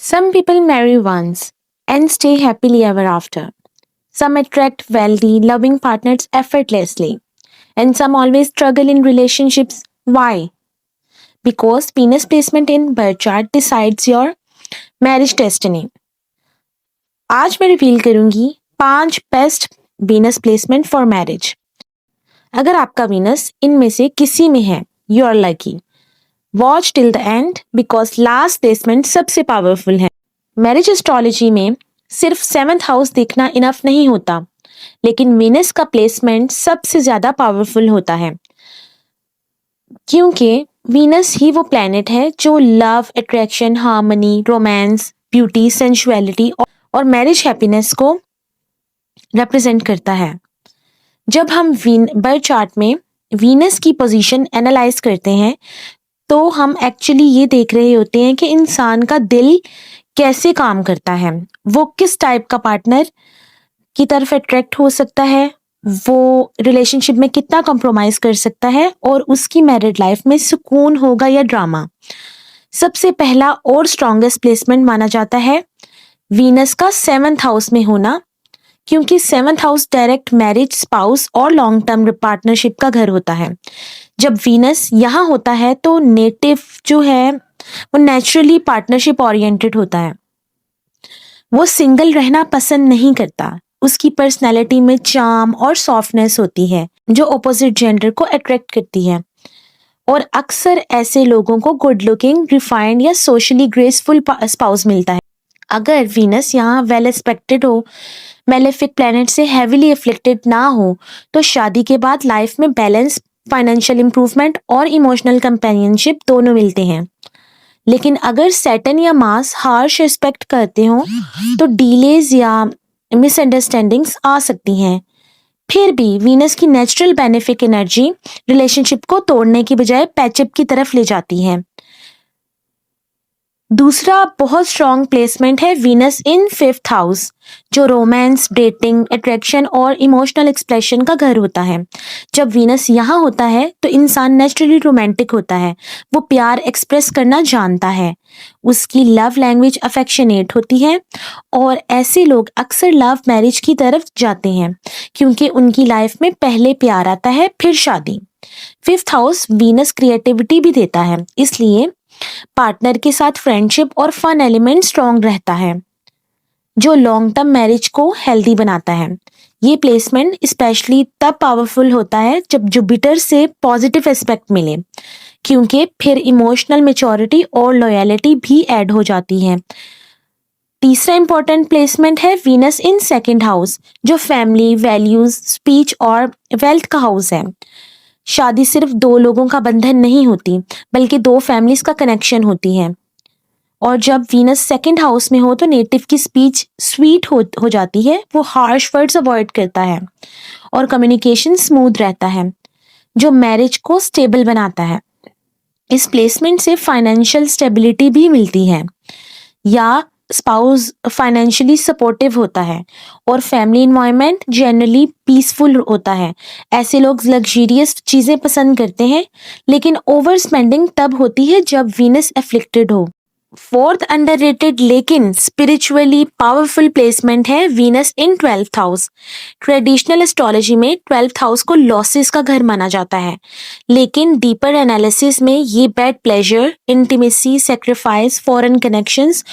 Some people marry once and stay happily ever after. Some attract wealthy, loving partners effortlessly. And some always struggle in relationships. Why? Because Venus placement in birth chart decides your marriage destiny. आज मैं reveal करूंगी 5 best Venus placement for marriage. अगर आपका Venus इनमें से किसी में है, you are lucky. Watch till the end because last placement सबसे पावरफुल है. मैरिज एस्ट्रोलॉजी में सिर्फ 7th हाउस देखना इनफ नहीं होता, लेकिन वीनस का प्लेसमेंट सबसे ज्यादा पावरफुल होता है, क्योंकि वीनस ही वो प्लैनेट है जो love, attraction, harmony, romance, beauty, sensuality और मैरिज हैप्पीनेस को रिप्रेजेंट करता है. जब हम बर्थ चार्ट में वीनस की पोजीशन एनालाइज करते हैं तो हम एक्चुअली ये देख रहे होते हैं कि इंसान का दिल कैसे काम करता है, वो किस टाइप का पार्टनर की तरफ अट्रैक्ट हो सकता है, वो रिलेशनशिप में कितना कॉम्प्रोमाइज कर सकता है और उसकी मैरिड लाइफ में सुकून होगा या ड्रामा. सबसे पहला और स्ट्रॉन्गेस्ट प्लेसमेंट माना जाता है वीनस का 7th हाउस में होना, क्योंकि 7th house direct marriage, spouse और लॉन्ग टर्म पार्टनरशिप का घर होता है. जब वीनस यहाँ होता है तो नेटिव जो है वो नेचुरली पार्टनरशिप ओरिएंटेड होता है. वो सिंगल रहना पसंद नहीं करता. उसकी पर्सनैलिटी में चार्म और सॉफ्टनेस होती है जो ऑपोजिट जेंडर को अट्रैक्ट करती है, और अक्सर ऐसे लोगों को गुड लुकिंग, रिफाइंड या सोशली ग्रेसफुल स्पाउस मिलता है. अगर वीनस यहाँ वेल एक्सपेक्टेड हो, मेलेफिक प्लैनेट से हेविली अफ्लिक्टेड ना हो, तो शादी के बाद लाइफ में बैलेंस, फाइनेंशियल इंप्रूवमेंट और इमोशनल कंपेनियनशिप दोनों मिलते हैं. लेकिन अगर सैटर्न या मार्स हार्श रिस्पेक्ट करते हो तो डीलेज या मिसअंडरस्टैंडिंग्स आ सकती हैं. फिर भी वीनस की नेचुरल बेनिफिक एनर्जी रिलेशनशिप को तोड़ने की बजाय पैचअप की तरफ ले जाती है. दूसरा बहुत स्ट्रॉन्ग प्लेसमेंट है वीनस इन 5th हाउस, जो रोमांस, डेटिंग, अट्रैक्शन और इमोशनल एक्सप्रेशन का घर होता है. जब वीनस यहाँ होता है तो इंसान नेचुरली रोमांटिक होता है. वो प्यार एक्सप्रेस करना जानता है. उसकी लव लैंग्वेज अफेक्शनेट होती है, और ऐसे लोग अक्सर लव मैरिज की तरफ जाते हैं क्योंकि उनकी लाइफ में पहले प्यार आता है, फिर शादी. 5th हाउस वीनस क्रिएटिविटी भी देता है, इसलिए पार्टनर के साथ फ्रेंडशिप और फन एलिमेंट स्ट्रॉन्ग रहता है, जो लॉन्ग टर्म मैरिज को हेल्दी बनाता है. ये प्लेसमेंट स्पेशली तब पावरफुल होता है जब जुपिटर से पॉजिटिव एस्पेक्ट मिले, क्योंकि फिर इमोशनल मैच्योरिटी और लॉयल्टी भी ऐड हो जाती है. तीसरा इंपॉर्टेंट प्लेसमेंट है वीनस इन 2nd हाउस, जो फैमिली, वैल्यूज, स्पीच और वेल्थ का हाउस है. शादी सिर्फ 2 लोगों का बंधन नहीं होती, बल्कि 2 फैमिलीज का कनेक्शन होती है. और जब वीनस 2nd हाउस में हो तो नेटिव की स्पीच स्वीट हो जाती है. वो हार्श वर्ड्स अवॉइड करता है और कम्युनिकेशन स्मूथ रहता है, जो मैरिज को स्टेबल बनाता है. इस प्लेसमेंट से फाइनेंशियल स्टेबिलिटी भी मिलती है, या स्पाउस फाइनेंशियली सपोर्टिव होता है और फैमिली इन्वायरमेंट जनरली पीसफुल होता है. ऐसे लोग लग्जरियस चीजें पसंद करते हैं, लेकिन ओवर स्पेंडिंग तब होती है जब वीनस एफ्लिक्टेड हो. 4th अंडररेटेड लेकिन स्पिरिचुअली पावरफुल प्लेसमेंट है वीनस इन 12th हाउस. ट्रेडिशनल एस्ट्रोलॉजी में 12th हाउस को लॉसेस का घर माना जाता है, लेकिन डीपर एनालिसिस में ये bad pleasure, intimacy, sacrifice, foreign connections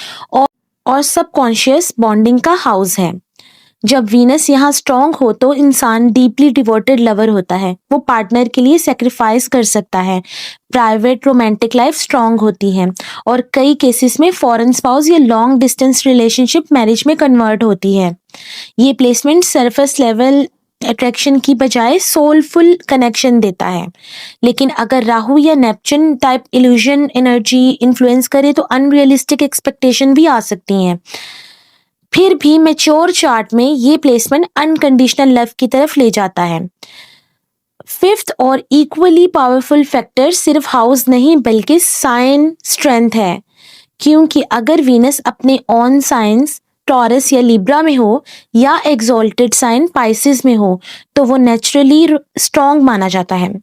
और सबकॉन्शियस बॉन्डिंग का हाउस है. जब वीनस यहाँ स्ट्रॉन्ग हो तो इंसान डीपली डिवोटेड लवर होता है. वो पार्टनर के लिए सेक्रीफाइस कर सकता है. प्राइवेट रोमांटिक लाइफ स्ट्रॉन्ग होती है, और कई केसेस में फॉरेन स्पाउस या लॉन्ग डिस्टेंस रिलेशनशिप मैरिज में कन्वर्ट होती है. ये प्लेसमेंट सरफेस लेवल अट्रैक्शन की बजाय सोलफुल कनेक्शन देता है. लेकिन अगर राहु या Neptune type illusion energy influence करे तो अनरियलिस्टिक एक्सपेक्टेशन भी आ सकती हैं. फिर भी मैच्योर चार्ट में ये प्लेसमेंट अनकंडीशनल लव की तरफ ले जाता है. 5th और इक्वली पावरफुल फैक्टर सिर्फ हाउस नहीं बल्कि साइन स्ट्रेंथ है, क्योंकि अगर वीनस अपने ऑन साइंस टॉरस या लिब्रा में हो या एक्सॉल्टेड साइन पाइसिस में हो तो वो नेचुरली स्ट्रॉन्ग माना जाता है,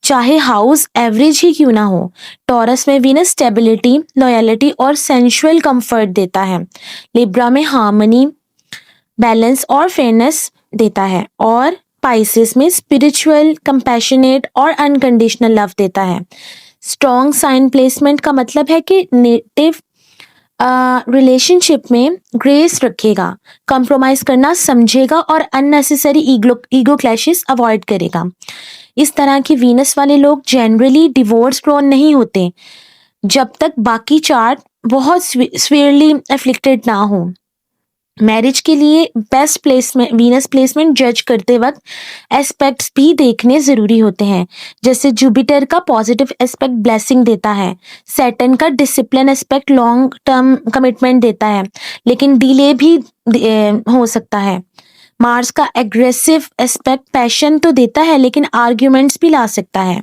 चाहे हाउस एवरेज ही क्यों ना हो। टॉरस में वीनस स्टेबिलिटी, लॉयलिटी और सेंशुअल कंफर्ट देता है। लिब्रा में हार्मनी, बैलेंस और फेयरनेस देता है और पाइसिस में स्पिरिचुअल, कंपैशनेट और अनकंडीशनल लव देता है। स्ट्रॉन्ग साइन प्लेसमेंट का मतलब है कि नेटिव रिलेशनशिप में ग्रेस रखेगा, कंप्रोमाइज करना समझेगा और अननेसेसरी ईगो क्लैशेस अवॉइड करेगा। इस तरह की वीनस वाले लोग जनरली डिवोर्स प्रोन नहीं होते जब तक बाकी चार्ट बहुत स्वीयरली एफ्लिक्टेड ना हो। मैरिज के लिए बेस्ट प्लेसमेंट, वीनस प्लेसमेंट जज करते वक्त एस्पेक्ट्स भी देखने जरूरी होते हैं, जैसे जुपिटर का पॉजिटिव एस्पेक्ट ब्लेसिंग देता है, सैटर्न का discipline aspect long term commitment देता है लेकिन डिले भी हो सकता है। मार्स का एग्रेसिव एस्पेक्ट पैशन तो देता है लेकिन आर्ग्यूमेंट्स भी ला सकता है,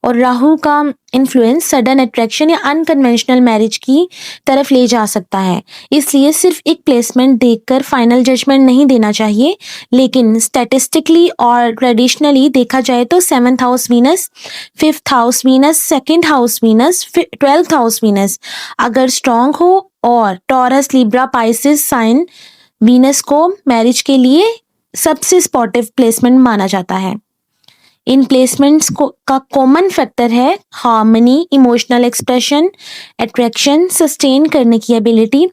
और राहु का इन्फ्लुएंस सडन अट्रैक्शन या अनकन्वेंशनल मैरिज की तरफ ले जा सकता है। इसलिए सिर्फ एक प्लेसमेंट देखकर फाइनल जजमेंट नहीं देना चाहिए, लेकिन स्टैटिस्टिकली और ट्रेडिशनली देखा जाए तो 7th house Venus, 5th house Venus, 2nd house Venus, 12th house Venus अगर स्ट्रॉन्ग हो और Taurus, Libra, Pisces sign Venus को मैरिज के लिए सबसे सपोर्टिव प्लेसमेंट माना जाता है। इन प्लेसमेंट्स का कॉमन फैक्टर है harmony, emotional expression, attraction, sustain करने की एबिलिटी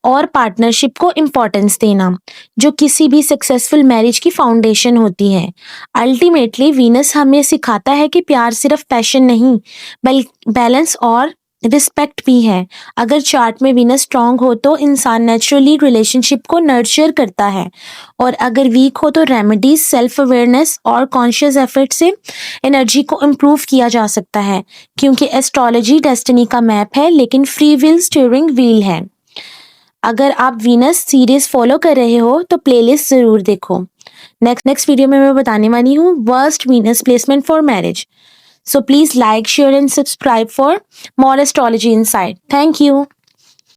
और पार्टनरशिप को इम्पोर्टेंस देना, जो किसी भी सक्सेसफुल मैरिज की फाउंडेशन होती है। अल्टीमेटली वीनस हमें सिखाता है कि प्यार सिर्फ पैशन नहीं बल्कि बैलेंस और रिस्पेक्ट भी है। अगर चार्ट में वीनस स्ट्रांग हो तो इंसान नेचुरली रिलेशनशिप को नर्चर करता है, और अगर वीक हो तो रेमेडीज, सेल्फ अवेयरनेस और कॉन्शियस एफर्ट से एनर्जी को इम्प्रूव किया जा सकता है, क्योंकि एस्ट्रोलॉजी डेस्टिनी का मैप है लेकिन फ्री विल स्टीयरिंग व्हील है। अगर आप वीनस सीरीज फॉलो कर रहे हो तो प्लेलिस्ट जरूर देखो। नेक्स्ट वीडियो में मैं बताने वाली हूँ worst Venus placement for marriage. So please like, share and subscribe for more astrology insight. Thank you.